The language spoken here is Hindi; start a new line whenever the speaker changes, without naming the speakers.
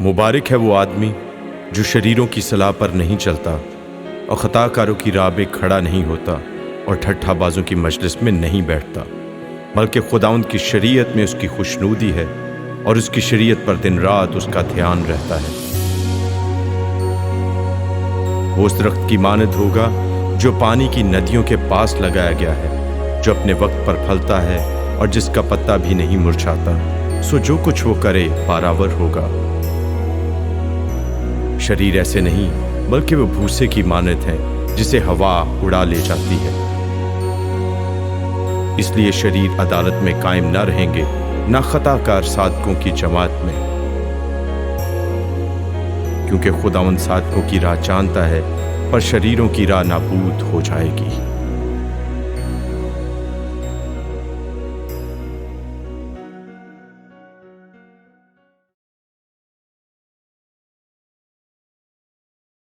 मुबारक है वो आदमी जो शरीरों की सलाह पर नहीं चलता और ख़ताकारों की राह पे खड़ा नहीं होता और ठट्ठाबाजों की मजलिस में नहीं बैठता, बल्कि खुदावंद की शरीयत में उसकी खुशनूदी है और उसकी शरीयत पर दिन रात उसका ध्यान रहता है। वो उस दरख्त की मानद होगा जो पानी की नदियों के पास लगाया गया है, जो अपने वक्त पर फलता है और जिसका पत्ता भी नहीं मुरझाता। सो जो कुछ वो करे पारावर होगा। शरीर ऐसे नहीं बल्कि वो भूसे की मानद है जिसे हवा उड़ा ले जाती है। इसलिए शरीर अदालत में कायम न रहेंगे, न खताकार सादकों की जमात में, क्योंकि खुदावंद सादकों की राह जानता है पर शरीरों की राह नाबूद हो जाएगी।